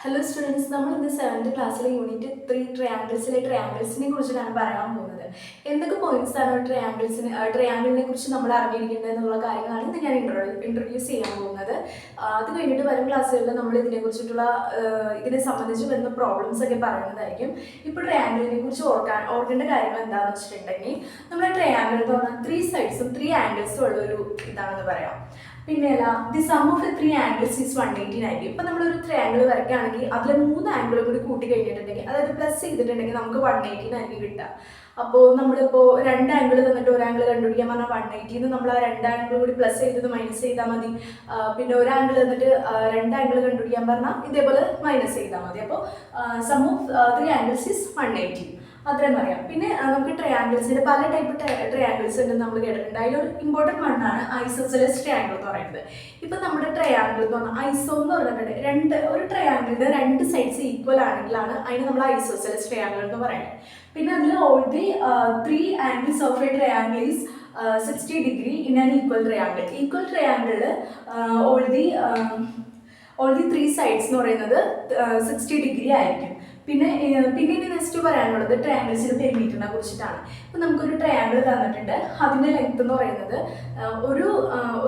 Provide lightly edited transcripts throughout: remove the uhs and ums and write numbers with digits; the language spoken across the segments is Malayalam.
ഹലോ സ്റ്റുഡൻസ്, നമ്മൾ ഇന്ന് 7th ക്ലാസ്സിലെ യൂണിറ്റ് 3 ട്രയാങ്കിൾസിനെ കുറിച്ചിട്ടാണ് പറയാൻ പോകുന്നത്. എന്തൊക്കെ പോയിന്റ്സ് ആണ് ട്രയാങ്കിളിനെ കുറിച്ച് നമ്മൾ അറിഞ്ഞിരിക്കേണ്ടത് എന്നുള്ള കാര്യങ്ങളാണ് ഇന്ന് ഞാൻ ഇൻട്രൊഡ്യൂസ് ചെയ്യാൻ പോകുന്നത്. അത് കഴിഞ്ഞിട്ട് വരും ക്ലാസ്സുകളിൽ നമ്മൾ ഇതിനെക്കുറിച്ചിട്ടുള്ള ഇതിനെ സംബന്ധിച്ച് വരുന്ന പ്രോബ്ലംസ് ഒക്കെ പറയുന്നതായിരിക്കും. ഇപ്പോൾ ട്രയാങ്കിളിനെ കുറിച്ച് ഓർക്കേണ്ട കാര്യങ്ങൾ എന്താണെന്ന് വെച്ചിട്ടുണ്ടെങ്കിൽ, നമ്മുടെ ട്രയാങ്കിൾ എന്ന് പറഞ്ഞാൽ 3 സൈഡ്സും 3 ആംഗിൾസും ഉള്ള ഒരു ഇതാണെന്ന് പറയാം. പിന്നെയല്ല, the sum of the 3 angles is 180 ആയിരിക്കും. ഇപ്പം നമ്മളൊരു ട്രയാങ്കിൾ വരയ്ക്കുകയാണെങ്കിൽ അതിൽ 3 ആംഗിളും കൂടി കൂട്ടി കഴിഞ്ഞിട്ടുണ്ടെങ്കിൽ, അതായത് പ്ലസ് ചെയ്തിട്ടുണ്ടെങ്കിൽ നമുക്ക് 180 ആയിരിക്കും കിട്ടുക. അപ്പോൾ നമ്മളിപ്പോൾ 2 ആംഗിൾ തന്നിട്ട് ഒരു ആംഗിൾ കണ്ടുപിടിക്കാൻ പറഞ്ഞാൽ 180 നമ്മൾ ആ 2 ആംഗിൾ കൂടി പ്ലസ് ചെയ്തത് മൈനസ് ചെയ്താൽ മതി. പിന്നെ ഒരു ആംഗിൾ തന്നിട്ട് 2 ആംഗിൾ കണ്ടുപിടിക്കാൻ പറഞ്ഞാൽ ഇതേപോലെ മൈനസ് ചെയ്താൽ മതി. അപ്പോൾ സം ഓഫ് 3 ആംഗിൾസ് ഈസ് 180, അത്രയും പറയാം. പിന്നെ നമുക്ക് ട്രയാങ്കിൾസിൻ്റെ പല ടൈപ്പ് ട്രയാങ്കിൾസ് ഉണ്ടെന്ന് നമ്മൾ കേട്ടിട്ടുണ്ട്. അതിലൊരു ഇമ്പോർട്ടൻറ്റ് വണ്ണാണ് ഐസോസെലസ് ട്രയാങ്കിൾ എന്ന് പറയുന്നത്. ഇപ്പം നമ്മുടെ ട്രയാങ്കിൾ എന്ന് പറഞ്ഞാൽ ഐസോ എന്ന് പറഞ്ഞിട്ടുണ്ട്, ഒരു ട്രയാങ്കിളിൻ്റെ 2 സൈഡ്സ് ഈക്വൽ ആണെങ്കിലാണ് അതിന് നമ്മൾ ഐസോസെലസ് ട്രയാങ്കിൾ എന്ന് പറയുന്നത്. പിന്നെ അതിൽ all the 3 angles of a triangle is 60 degree in an equal triangle. Equal ട്രയാങ്കിളിൽ ഓൾ ദി 3 സൈഡ്സ് എന്ന് പറയുന്നത് 60 ഡിഗ്രി ആയിരിക്കും. പിന്നെ ഇനി നെക്സ്റ്റ് പറയാനുള്ളത് ട്രയാങ്കിൾസിൻ്റെ പെരിമീറ്ററിനെ കുറിച്ചിട്ടാണ്. ഇപ്പം നമുക്കൊരു ട്രയാങ്കിൾ തന്നിട്ടുണ്ട്. അതിൻ്റെ ലെങ്ത് എന്ന് പറയുന്നത്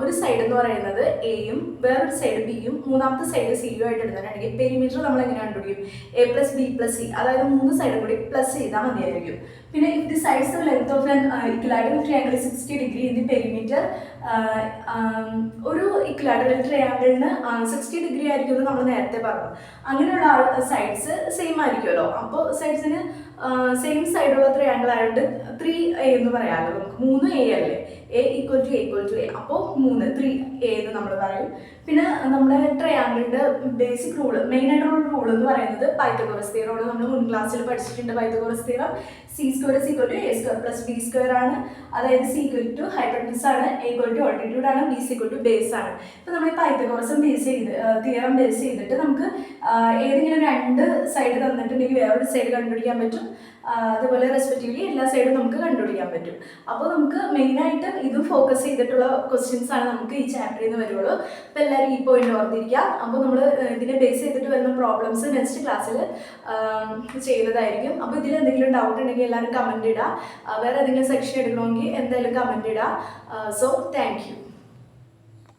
ഒരു സൈഡ് എന്ന് പറയുന്നത് എയും വേറൊരു സൈഡ് ബിയും മൂന്നാമത്തെ സൈഡ് സിയും ആയിട്ട് എടുത്തിട്ടുണ്ടെങ്കിൽ പെരിമീറ്റർ നമ്മൾ എങ്ങനെ കണ്ടുപിടിക്കും? A plus B plus C, അതായത് 3 സൈഡും കൂടി പ്ലസ് ചെയ്താൽ മതിയായിരിക്കും. പിന്നെ if the sides of length of an equilateral triangle 60 degree in the perimeter, ഒരു ഇക്വലാറ്ററൽ ട്രയാങ്കിളിന് 60 ഡിഗ്രി ആയിരിക്കും എന്ന് നമ്മൾ നേരത്തെ പറഞ്ഞു. അങ്ങനെയുള്ള സൈഡ്സ് സെയിം ആയിരിക്കുമല്ലോ. അപ്പോൾ സൈഡ്സിന് സെയിം സൈഡുള്ള ട്രയാങ്കിൾ ആയിട്ട് 3A എന്ന് പറയാമല്ലോ. നമുക്ക് 3A അല്ലേ, A ഈക്വൽ ടു A, അപ്പോൾ 3A എന്ന് നമ്മൾ പറയും. പിന്നെ നമ്മുടെ ട്രയാങ്കിളിൻ്റെ ബേസിക് മെയിനായിട്ടുള്ള റൂൾ എന്ന് പറയുന്നത് പൈത്തഗോറസ് തിയറമാണ്. നമ്മൾ മുൻ ക്ലാസ്സിൽ പഠിച്ചിട്ടുണ്ട് Pythagoras theorem. C² = A² + B² ആണ്. അതായത് C = ഹൈപ്പോട്ടനസ് ആണ്, A = ആൾട്ടിറ്റ്യൂഡ് ആണ്, B = ബേസ് ആണ്. ഇപ്പം നമ്മൾ ഈ പൈത്തഗോറസും തിയറം ബേസ് ചെയ്തിട്ട് നമുക്ക് ഏതെങ്കിലും 2 സൈഡ് തന്നിട്ടുണ്ടെങ്കിൽ വേറൊരു സൈഡ് കണ്ടുപിടിക്കാൻ പറ്റും. അതുപോലെ റെസ്പെക്റ്റീവ്ലി എല്ലാ സൈഡും നമുക്ക് കണ്ടുപിടിക്കാൻ പറ്റും. അപ്പോൾ നമുക്ക് മെയിനായിട്ട് ഇത് ഫോക്കസ് ചെയ്തിട്ടുള്ള ക്വസ്റ്റ്യൻസ് ആണ് നമുക്ക് ഈ ചാപ്റ്ററിൽ നിന്ന് വരുള്ളൂ. അപ്പോൾ എല്ലാവരും ഈ പോയിന്റ് ഓർത്തിരിക്കുക. അപ്പോൾ നമ്മൾ ഇതിനെ ബേസ് ചെയ്തിട്ട് വരുന്ന പ്രോബ്ലംസ് നെക്സ്റ്റ് ക്ലാസ്സിൽ ചെയ്യുന്നതായിരിക്കും. അപ്പോൾ ഇതിൽ എന്തെങ്കിലും ഡൗട്ട് ഉണ്ടെങ്കിൽ എല്ലാവരും കമൻറ്റ് ഇടുക. വേറെ ഏതെങ്കിലും സെക്ഷൻ എടുക്കണമെങ്കിൽ എന്തായാലും കമൻറ്റ് ഇടുക. So thank you.